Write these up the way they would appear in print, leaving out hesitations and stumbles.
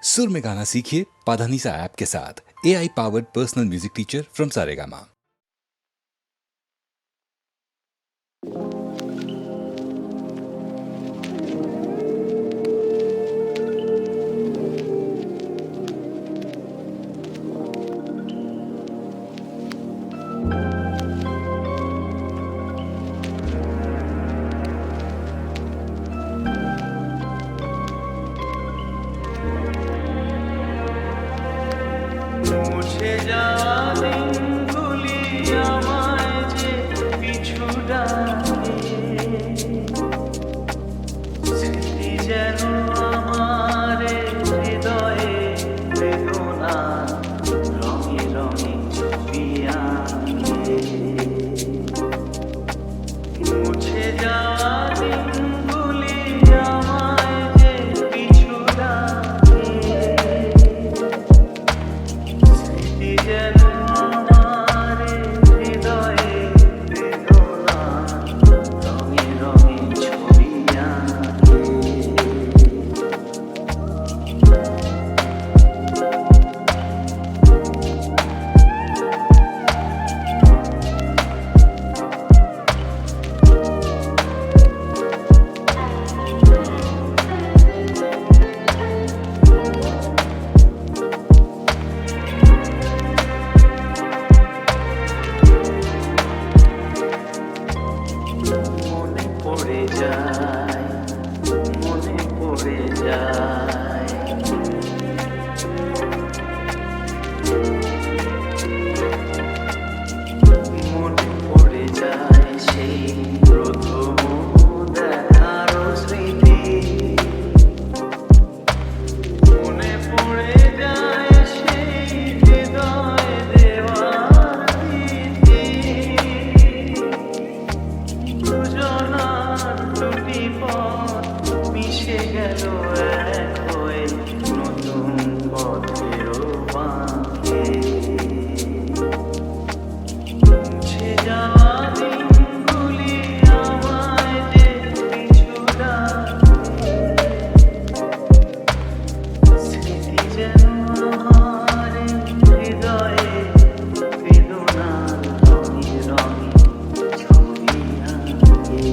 सुर में गाना सीखिए पाधानीसा ऐप के साथ। AI powered personal music teacher from Saregama. মুছে যাওয়া দিনগুলি আমায় যে পিছু ডাকে, স্মৃতি যেন আমার হৃদয়ে বেদনা রঙে রঙে ছবি আঁকে। মুছে যাওয়া দিনগুলি আমায় যে পিছু ডাকে, যেন আমার হৃদয়ে বেদনা রঙে রঙে ছবি আঁকে। মনে পড়ে যায়, মনে পড়ে যায়, মনে পড়ে যায় সেই প্রথম দেখার স্মৃতি। মনে পড়ে যায় সেই হৃদয় দেওয়ার রীতি। দুজনার দুটি পথ মিশে গেল এক হয়ে নতুন পথেরও বাঁকে। মুছে যাওয়া দিনগুলি আমায় যে পিছু ডাকে, স্মৃতি যেন আমার হৃদয়ে বেদনার রঙে রঙে ছবি আঁকে।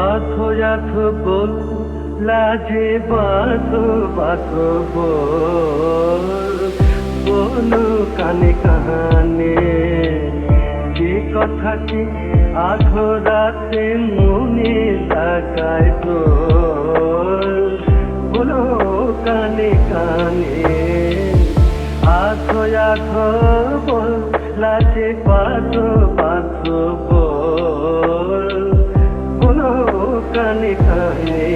আধো আধো বল লাজে বাঁধো বাঁধো বলো কানে কানে যে কথাটি আধো রাতে মনে লাগায় তো বলো কানে কানে। আধো আধো বল লাজে বাঁধো বাঁধো বলো কানে কানে।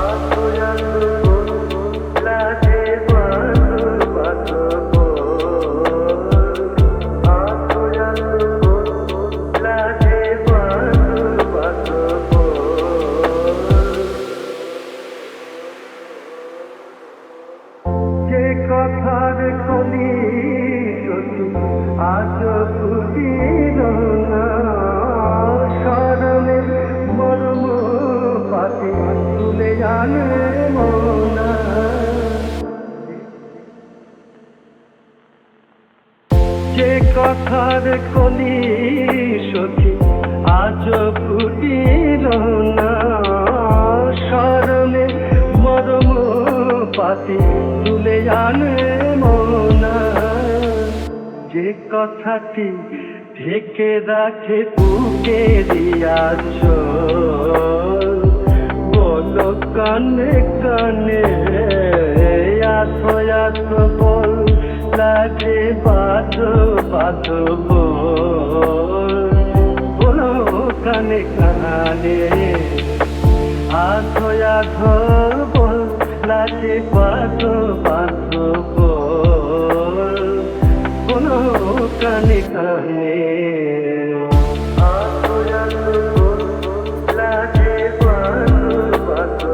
আধো আধো বল লাজে বাঁধো বাঁধো আধো আধো বল লাজে বাঁধো বাঁধো। যে কথার কলি সত্যি আজ বুঝিল না, স্মরণে মর্ম পাতি তুলে জানে মনা। যে কথার কলি সখী আজ ফুটিল না, স্মরণে মর্ম পাতি তুলে জানে মনা। যে কথাটি ঢেকে রাখে বুকে দিয়াছ বলো কানে কানে। আছো আছো বল লাগে বাজো বাজো বলো কানে কানে আছো আছো বল লাগে বাজো বাজো বলো কানে কানে আছো আছো বল লাগে বাজো বাজো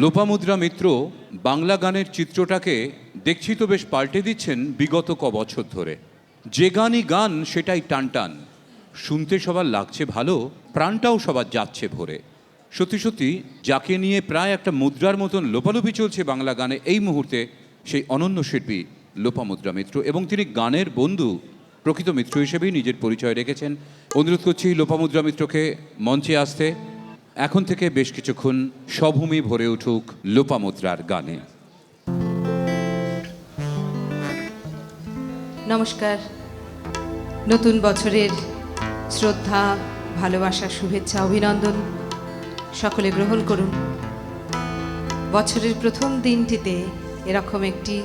লোপামুদ্রা মিত্র বাংলা গানের চিত্রটাকে দেখছি তো বেশ পাল্টে দিচ্ছেন বিগত বছর ধরে। যে গানই গান সেটাই টান টান, শুনতে সবার লাগছে ভালো, প্রাণটাও সবার যাচ্ছে ভরে। সত্যি সত্যি যাকে নিয়ে প্রায় একটা মুদ্রার মতন লোপালোপি চলছে বাংলা গানে এই মুহূর্তে, সেই অনন্য শিল্পী লোপামুদ্রা মিত্র, এবং তিনি গানের বন্ধু প্রকৃত মিত্র হিসেবেই নিজের পরিচয় রেখেছেন। অনুরোধ করছি লোপামুদ্রা মিত্রকে মঞ্চে আসতে। এখন থেকে বেশ কিছুক্ষণ স্বভূমি ভরে উঠুক লোপামুদ্রার গানে। নমস্কার। নতুন বছরের শ্রদ্ধা, ভালোবাসা, শুভেচ্ছা, অভিনন্দন সকলে গ্রহণ করুন। বছরের প্রথম দিনটিতে এরকম একটি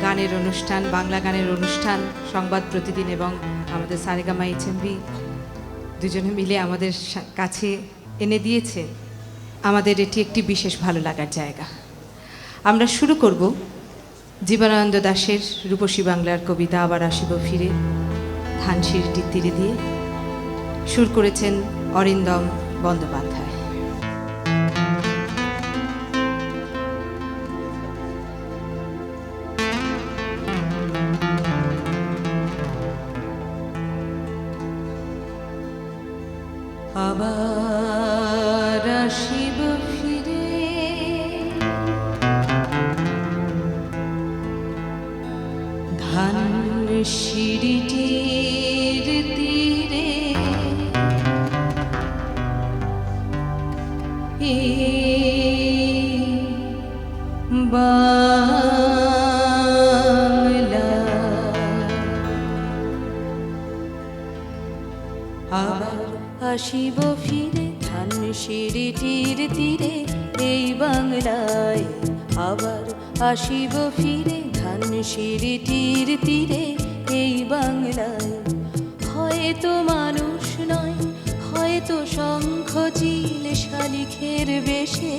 গানের অনুষ্ঠান, বাংলা গানের অনুষ্ঠান সংবাদ প্রতিদিন এবং আমাদের সারেগামা এইচএমভি দুজনে মিলে আমাদের কাছে এনে দিয়েছে। আমাদের এটি একটি বিশেষ ভালো লাগার জায়গা। আমরা শুরু করব জীবনানন্দ দাশের রূপসী বাংলার কবিতা আবার আসিব ফিরে, ধানসিঁড়িটির তীরে দিয়ে। সুর করেছেন অরিন্দম বন্দ্যোপাধ্যায়। আবার আসিব ফিরে, ধানসিঁড়িটির তীরে, বাংলা আবার আসিব ফিরে, ধানসিঁড়িটির তীরে এই বাংলায়। আবার আসিব ফিরে, ধানসিঁড়িটির তীরে এই বাংলায়। হয়তো মানুষ নয়, হয়তো শঙ্খ চিল শালিখের বেশে।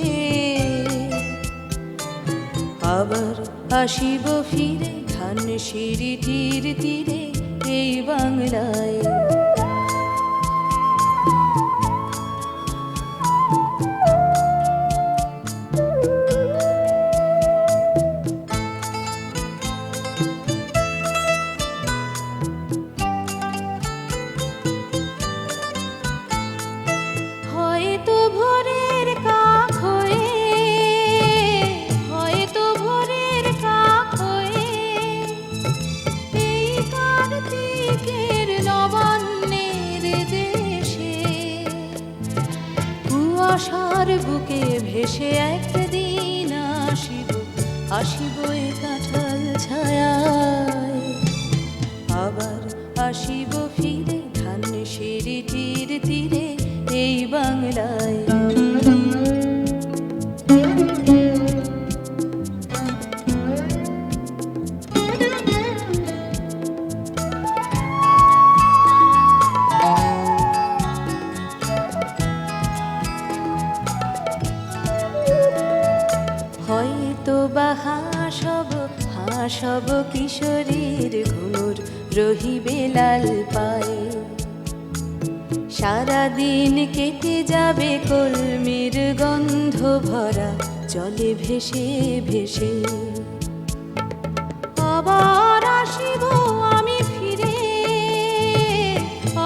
আবার আসিব ফিরে, ধানসিঁড়িটির তীরে এই বাংলায়। হয়তো ভোরের কাক হয়ে, হয়তো ভোরের কাক হয়ে এই কার্তিকের নবান্নের দেশে কুয়াশার বুকে ভেসে একদিন আসিব, আসিব এ কাঁঠাল ছায়ায়। আবার আসিব ফিরে, ধানসিঁড়িটির তীরে এই বাংলায়। হয়তো বা হাসব কিশোরীর ঘুমুর রহিবে লাল পায়ে। সারাদিন কেটে যাবে কলমির গন্ধ ভরা জলে ভেসে ভেসে। আবার আসিব আমি ফিরে,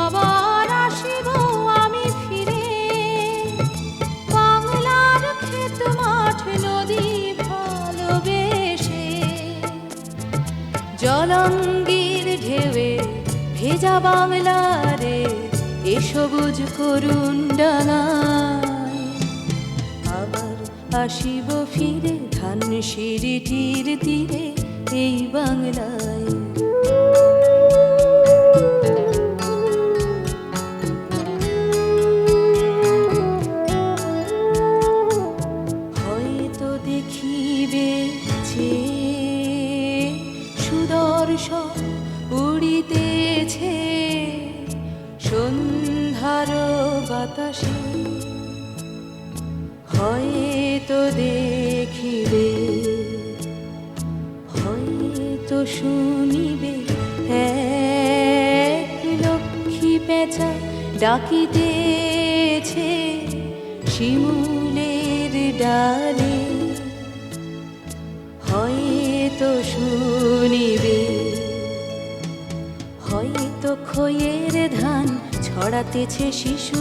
আবার আসিব আমি ফিরে বাংলার ক্ষেত মাঠ নদী ভালোবেসে। জলঙ্গির ঢেউয়ে ভেজা বাংলারে এ সবুজ করুণ ডাঙায়। আবার আসিব ফিরে, ধানসিঁড়িটির তীরে এই বাংলায়। হয়তো দেখিবে যে সুদর্শন উড়িতেছে সন্ধ্যার বাতাসে। হয়তো দেখিবে, হয়তো শুনিবে এক লক্ষ্মী পেঁচা ডাকিতেছে শিমুলের ডালে। হয়তো শুনিবে, হয়তো খইয়ের ধান ছড়াতেছে শিশু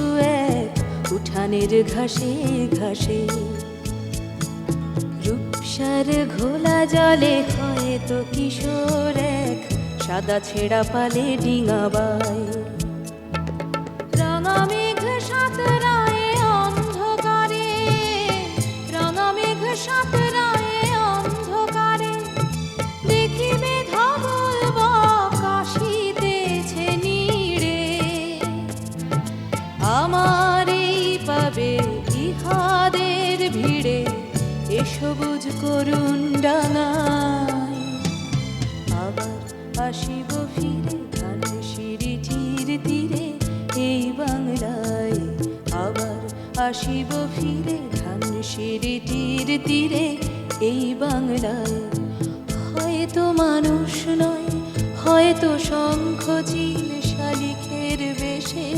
এক উঠানের ঘাসে ঘাসে। রূপসার ঘোলা জলে হয়তো কিশোর এক সাদা ছেঁড়া পালে ডিঙাবাই। রাঙা মেঘ সাঁতরায় অন্ধকারে, রাঙা মেঘ সাঁতরায় অন্ধকারে দেখিবে ধবল বকা আবার আসিব ফিরে ধানসিঁড়িটির তীরে এই বাংলায়, আবার আসিব ফিরে ধানসিঁড়িটির তীরে এই বাংলায়। হয়তো মানুষ নয়, হয়তো শঙ্খ চিল শালিখের বেশে,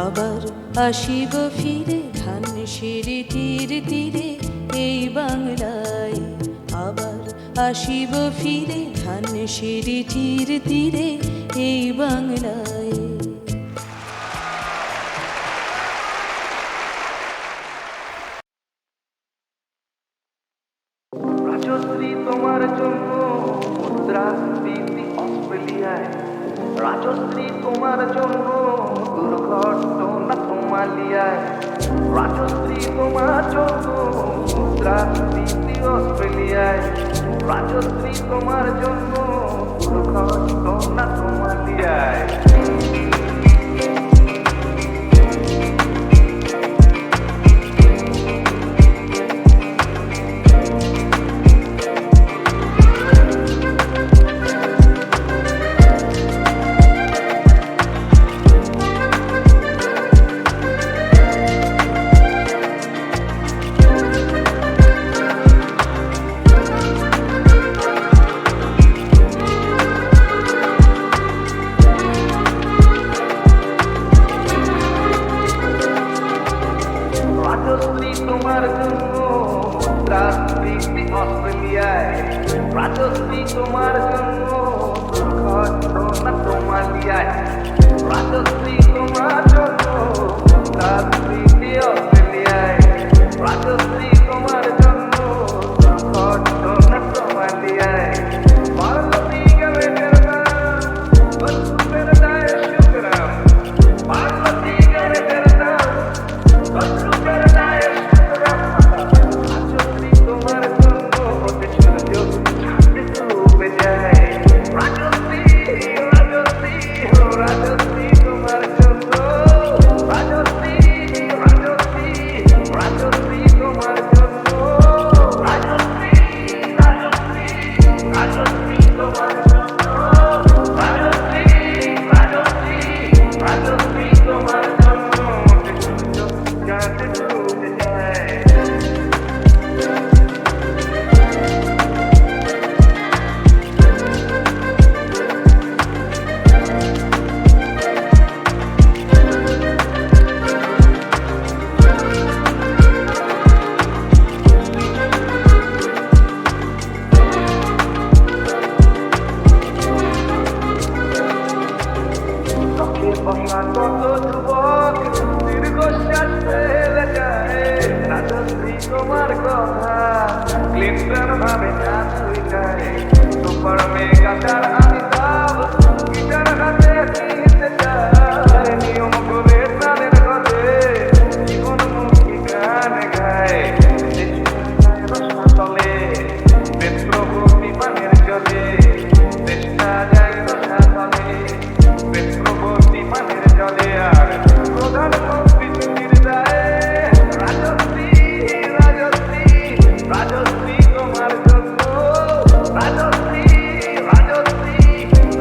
আবার আসিব ফিরে ধানসিঁড়িটির তীরে এই বাংলায়, আবার আসিব ফিরে ধানসিঁড়িটির তীরে এই বাংলায়। রাজশ্রী তোমার জন্য মুদ্রাস্ফীতি অস্ট্রেলিয়ায়, রাজশ্রী তোমার জন্য দুর্ঘটনা সোমালিয়ায়, রাজশ্রী তোমার জন্য মুদ্রাস্ফীতি অস্ট্রেলিয়ায়, রাজশ্রী তোমার জন্য দুর্ঘটনা সোমালিয়ায়। রাজশ্রী তোমার জন্য মুদ্রাস্ফীতি অস্ট্রেলিয়ায়, রাজশ্রী তোমার জন্য দুর্ঘটনা সোমালিয়ায়, রাজশ্রী তোমার জন্য মুদ্রাস্ফীতি অস্ট্রেলিয়ায়, রাজশ্রী তোমার জন্য দুর্ঘটনা সোমালিয়ায়। ভারতী গেলে তেরা বন্ধুদের দায় শুকরাম, ভারতী গেলে তেরা বন্ধুদের দায় শুকরাম। রাজশ্রী তোমার জন্য হতে সূর্য চাঁদে ডুবে যায়, রাজশ্রী রাজশ্রী রাজশ্রী তোমার জন্য, রাজশ্রী রাজশ্রী রাজশ্রী তোমার জন্য, রাজশ্রী রাজশ্রী রাজশ্রী তোমার জন্য, রাজশ্রী রাজশ্রী রাজশ্রী তোমার জন্য হতে সূর্য চাঁদে ডুবে যায়। চোখের বসা কত যুবক দীর্ঘশ্বাস ফেলে যায়, রাজশ্রী তোমার কথা ক্লিন্টন ভাবে গান হয়ে যায়, super mega star Amitabh guitar হাতে নিতে যায়, নিয়ম করে তাদের ঘরে জীবনমুখী গান গায়, রসাতলে পেট্রোভূমি পানের জলে, চেষ্টা যায় রসাতলে পেট্রোভূমি পানের জলে, আর প্রধানমন্ত্রী ছুটির যায়। রাজশ্রী রাজশ্রী রাজশ্রী তোমার জন্য, রাজশ্রী রাজশ্রী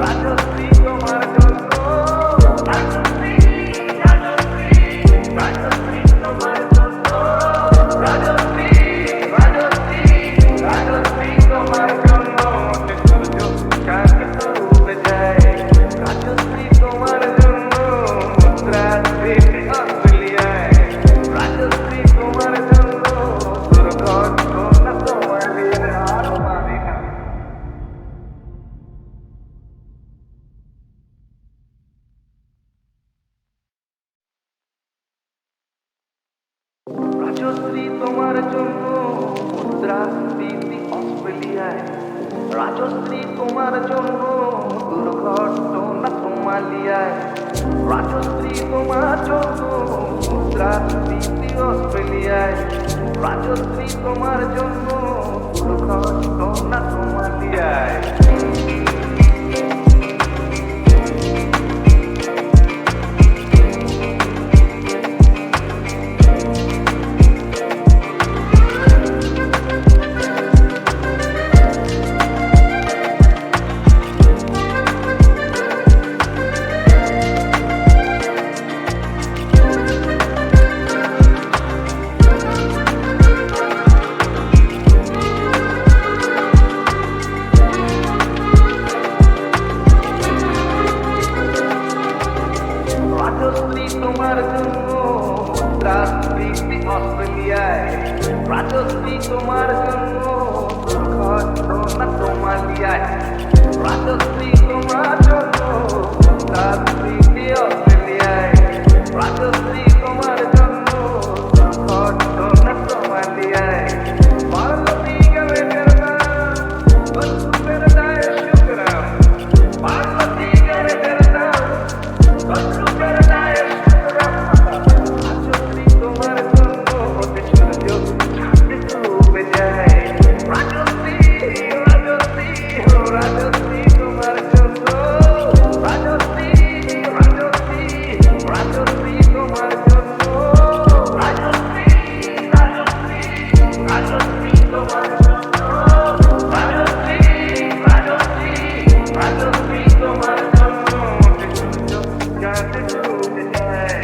রাজশ্রী তোমার জন্য, রাজশ্রী রাজশ্রী রাজশ্রী তোমার জন্য, রাজশ্রী রাজশ্রী রাজশ্রী তোমার জন্য সূর্য চাঁদে ডুবে যায়, রাজশ্রী তোমার জন্য মুদ্রাস্ফীতি অস্ট্রেলিয়ায়, রাজশ্রী তোমার জন্য দুর্ঘটনা সোমালিয়ায়। আর মানে না। রাজশ্রী তোমার জন্য মুদ্রাস্ফীতি অস্ট্রেলিয়ায়, রাজশ্রী তোমার জন্য দুর্ঘটনা সোমালিয়ায়, রাজশ্রী তোমার জন্য মুদ্রাস্ফীতি অস্ট্রেলিয়ায়, রাজশ্রী তোমার জন্য দুর্ঘটনা সোমালিয়ায়। সোমালিয়ায় রাজশ্রী তোমার জন্য মুদ্রাস্ফীতি অস্ট্রেলিয়ায় রাজশ্রী তোমার জন্য ঘটনা সোমালিয়ায় পার্বতী গেলে তেরনা বন্ধুদের দায় শুক্রাম পার্বতী গেলে তেরনা বন্ধুদের দায় শুক্রাম রাজশ্রী তোমার জন্য হতে সূর্য চাঁদে ডুবে যায় রাজশ্রী রাজশ্রী ও রাজশ্রী তোমার জন্য রাজশ্রী রাজশ্রী রাজশ্রী তোমার জন্য রাজশ্রী রাজশ্রী রাজশ্রী তোমার জন্য রাজশ্রী রাজশ্রী রাজশ্রী তোমার জন্য হতে সূর্য চাঁদে ডুবে যায়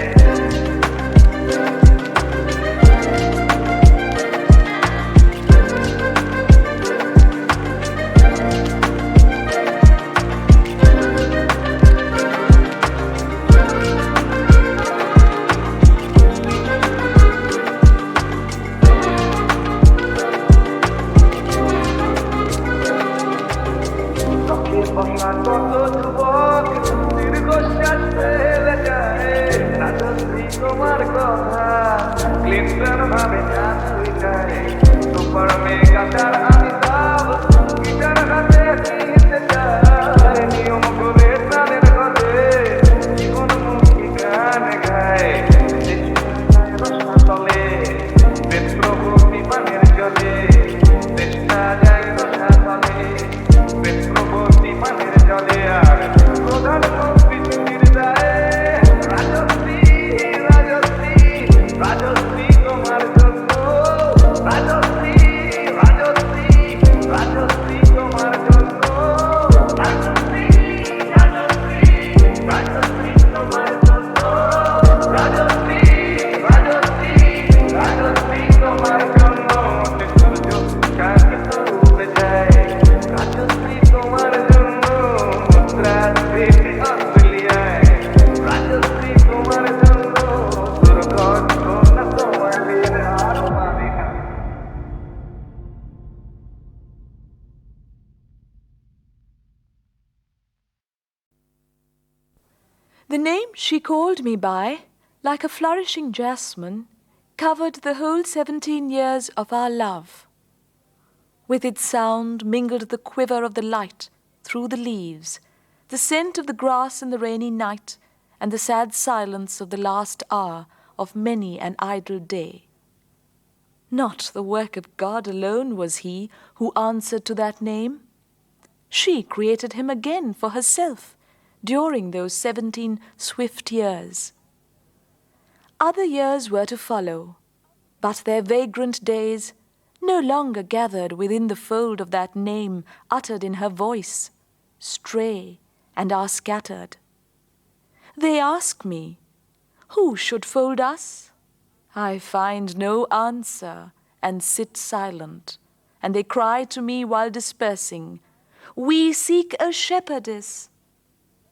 চোখে বসা কত যুবক দীর্ঘশ্বাস ফেলে যায় রাজশ্রী তোমার কথা ক্লিন্টন ভাবে জানাই যায় super mega star Amitabh guitar হাতে দিতে চায় নিয়ম করে প্রাণের ঘরে জীবনমুখী গান গায় তলে পেট্রোভূমি পানের জলে চেষ্টা যায় রসা তলে পেট্রোভূমি পানের জলে আর প্রধানমন্ত্রী ছুটির দেয় রাজশ্রী রাজশ্রী রাজশ্রী তোমার জন্য রাজশ্রী রাজশ্রী রাজশ্রী তোমার জন্য রাজশ্রী রাজশ্রী রাজশ্রী তোমার জন্য রাজশ্রী রাজশ্রী রাজশ্রী তোমার জন্য সূর্য চাঁদে ডুবে যায় রাজশ্রী তোমার জন্য মুদ্রাস্ফীতি অস্ট্রেলিয়ায় রাজশ্রী তোমার জন্য দুর্ঘটনা সোমালিয়ায় আরো Madina The name she called me by, like a flourishing jasmine, covered the whole 17 years of our love. With its sound mingled the quiver of the light through the leaves, the scent of the grass in the rainy night, and the sad silence of the last hour of many an idle day. Not the work of God alone was he who answered to that name. She created him again for herself during those 17 swift years. Other years were to follow, but their vagrant days no longer gathered within the fold of that name uttered in her voice, stray and are scattered. They ask me, who should fold us? I find no answer and sit silent, and they cry to me while dispersing, we seek a shepherdess.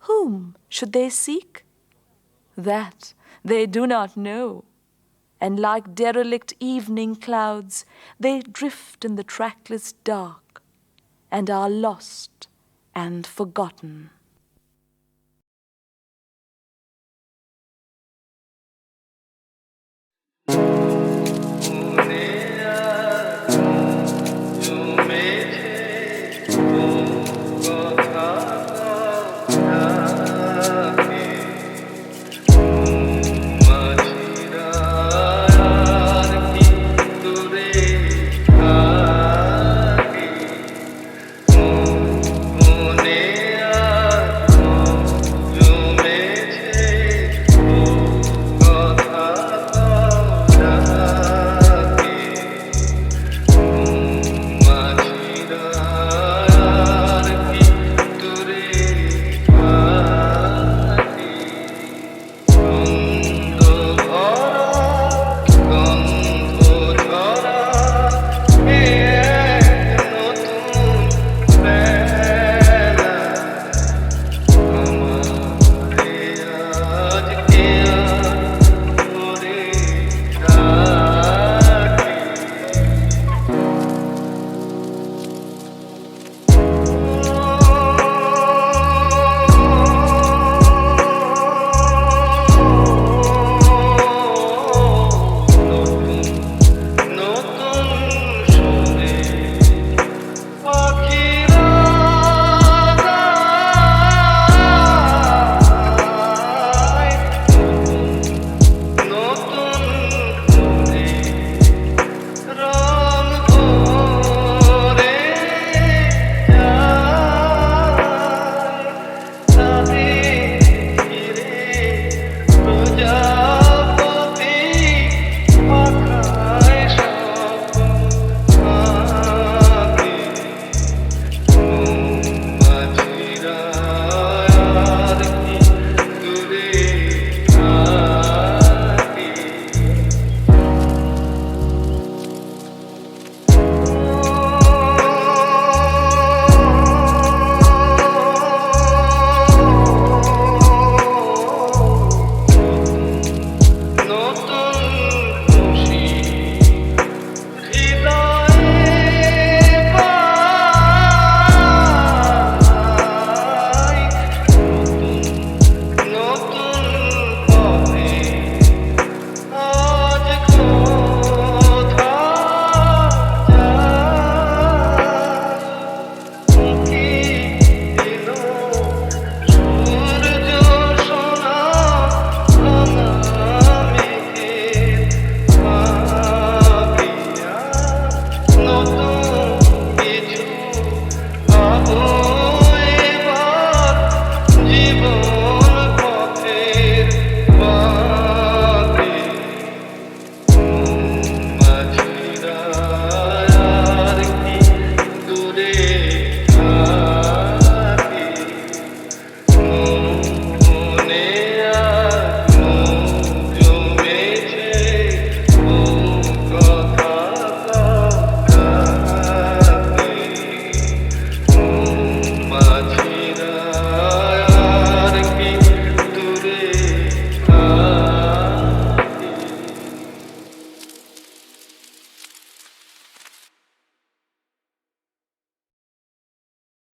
Whom should they seek? That they do not know, and like derelict evening clouds, they drift in the trackless dark, and are lost and forgotten. মনে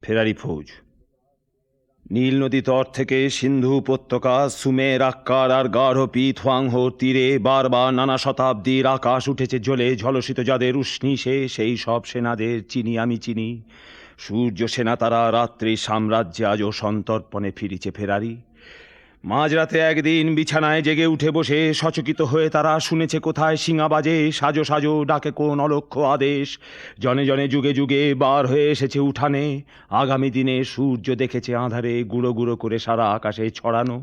ফেরারি ফৌজ। নীল নদী তট থেকে সিন্ধু উপত্যকা, সুমের আক্কার আর গাঢ় পিথওয়াংহোর তীরে বারবার নানা শতাব্দীর আকাশ উঠেছে জ্বলে ঝলসিত যাদের উষ্ণিসে, সেই সব সেনাদের চিনি আমি চিনি। সূর্য সেনা তারা রাত্রি সাম্রাজ্যে আজও সন্তর্পণে ফিরিছে ফেরারি। মাঝরাতে একদিন বিছানায় জেগে উঠে বসে সচকিত হয়ে তারা শুনেছে কোথায় শিঙা বাজে, সাজো সাজো ডাকে কোন অলক্ষ্য আদেশ। জনে জনে যুগে যুগে বার হয়ে এসেছে উঠানে, আগামী দিনে সূর্য দেখেছে আঁধারে গুঁড়ো গুঁড়ো করে সারা আকাশে ছড়ানো।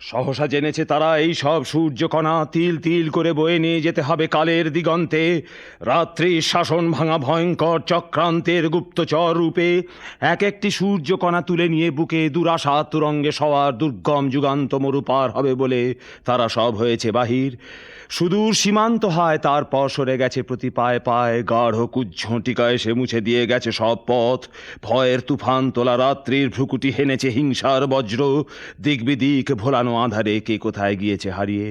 সহসা জেনেছে তারা এই সব সূর্যকণা তিল তিল করে বয়ে নিয়ে যেতে হবে কালের দিগন্তে, রাত্রির শাসন ভাঙা ভয়ঙ্কর চক্রান্তের গুপ্তচর রূপে। এক একটি সূর্যকণা তুলে নিয়ে বুকে দুরাশা তুরঙ্গে সওয়ার দুর্গম যুগান্ত মরু পার হবে বলে তারা সব হয়েছে বাহির। সুদূর সীমান্ত হয় তারপর সরে গেছে প্রতি পায়ে পায়ে, গাঢ় কুজ্ঝটিকা এসে মুছে দিয়ে গেছে সব পথ। ভয়ের তুফান তোলা রাত্রির ভ্রুকুটি হেনেছে হিংসার বজ্র, দিক বিদিক ভোলানো আঁধারে কে কোথায় গিয়েছে হারিয়ে।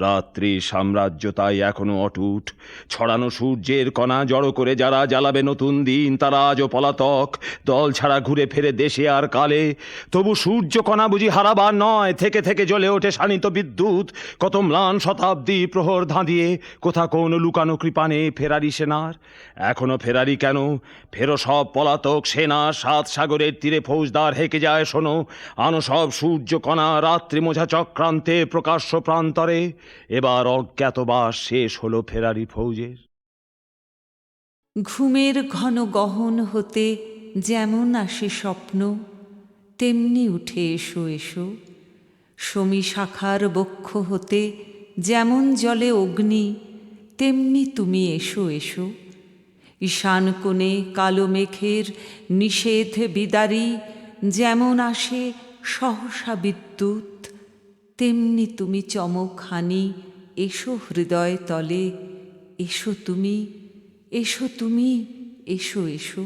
রাত্রির সাম্রাজ্য তাই এখনো অটুট, ছড়ানো সূর্যের কণা জড়ো করে যারা জ্বালাবে নতুন দিন, তারা আজও পলাতক, দল ছাড়া ঘুরে ফেরে দেশে আর কালে। তবু সূর্যকণা বুঝি হারাবার নয়, থেকে থেকে জ্বলে ওঠে শানিত বিদ্যুৎ। কত ম্লান শতাব্দী প্রহর ধাঁধিয়ে কোথা কোন লুকানো কৃপানে ফেরারি সেনার। এখনো ফেরারি কেন, ফেরো সব পলাতক সেনা, সাত সাগরের তীরে ফৌজদার হেঁকে যায় শোনো। আনো সব সূর্যকণা রাত্রি মোঝা চক্রান্তে প্রকাশ্য প্রান্তরে। এবার অজ্ঞাতবাস শেষ হলো ফেরারি ফৌজের। ঘুমের ঘন গহন হতে যেমন আসে স্বপ্ন, তেমনি উঠে এসো এসো। শমী শাখার বক্ষ হতে যেমন জলে অগ্নি, তেমনি তুমি এসো এসো। ঈশান কোণে কালো মেঘের নিষেধ বিদারী, যেমন আসে সহসা বিদ্যুৎ, তেমনি তুমি চমক হানি এসো হৃদয় তলে। এসো তুমি, এসো তুমি, এসো এসো।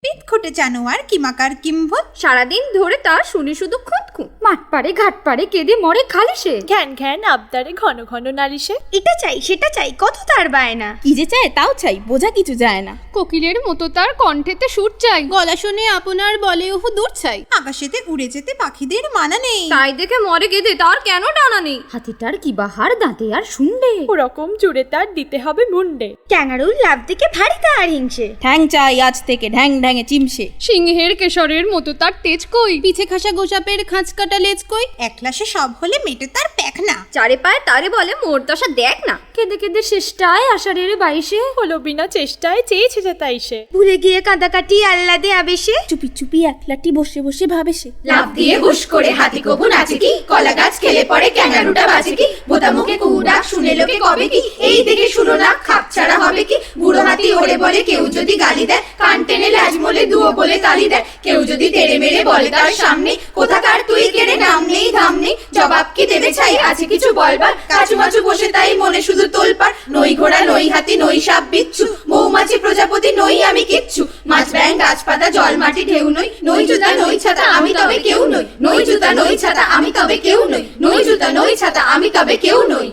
পিটখোটে জানোয়ার কিমাকার কিম্ভূত, সারাদিন ধরে তা শুনে শুধু খুঁতখুঁত, মাঠ পাড়ে ঘাট পাড়ে কেঁদে মরে খালিসে। ঘ্যান ঘ্যান আবদারে ঘন ঘন নালিশে। এটা চাই সেটা চাই কত তার বায়না, কি যে চায় তাও চাই বোঝা কিছু যায় না। কোকিলের মতো তার কণ্ঠেতে সুর চাই, গলা শুনে আপনার বলে ওহ দূর চাই। আকাশেতে উড়ে যেতে পাখিদের মানা নেই, তাই দেখে মরে কেঁদে তার কেন টানা নেই। হাতিটার কি বাহার দাঁতে আর শুনলে, ওরকম জুড়ে তার দিতে হবে মুন্ডে। ক্যাঙ্গারুর লাভ দেখে ভারী তার হিংসে, ঠ্যাং চাই আজ থেকে ঢ্যাং ঢ্যাঙে চিমসে। সিংহের কেশরের মতো তার তেজ কই, পিছে খাসা গোসাপের খাঁচ কাটা লেজ কই। একলাসে সব হলে মেটে তার প্যাখনা, চারে পায় তারে বলে মোর দশা দেখ না। কেঁদে কেঁদে শেষটায় আষাঢ়ের 22-এ হলো বিনা চেষ্টায় চেয়েছে যে তাই সে। ভুলে গিয়ে কাঁদাকাটি আহ্লাদে আবেশে, চুপি চুপি একলাটি বসে বসে ভাবে সে। লাফ দিয়ে হুশ করে হাতি কবু নাচে কি, কলা গাছ খেলে পড়ে ক্যাঙ্গারুটা বাজে কি, বোতা মুখে কুহু ডাক শুনে লোকে কবে কি, এই দেখে শুনো না খাপ ছাড়া হবে কি। বুড়ো হাতি ওরে বলে কেউ যদি গালি দেয়, কান টেনে লাজ মোলে দুয়ো বলে তালি দেয়। কেউ যদি তেড়ে মেরে বলে তার সামনে, কোথাকার তুই কেড়ে নাম নেই ধাম নেই, জবাব কি দেবে চাই আছে কিছু বলবার। কাচুমাচু বসে তাই মনে শুধু তোলপাড়, নই ঘোড়া নই হাতি নই সাপ বিচ্ছু, মৌমাছি প্রজাপতি নই আমি কিচ্ছু। মাছ ব্যাং গাছপাতা জল মাটি ঢেউ নই, নই জুতা নই ছাতা আমি তবে কেউ নই। নই জুতা নই ছাতা আমি তবে কেউ নই, নই জুতা নই ছাতা আমি তবে কেউ নই।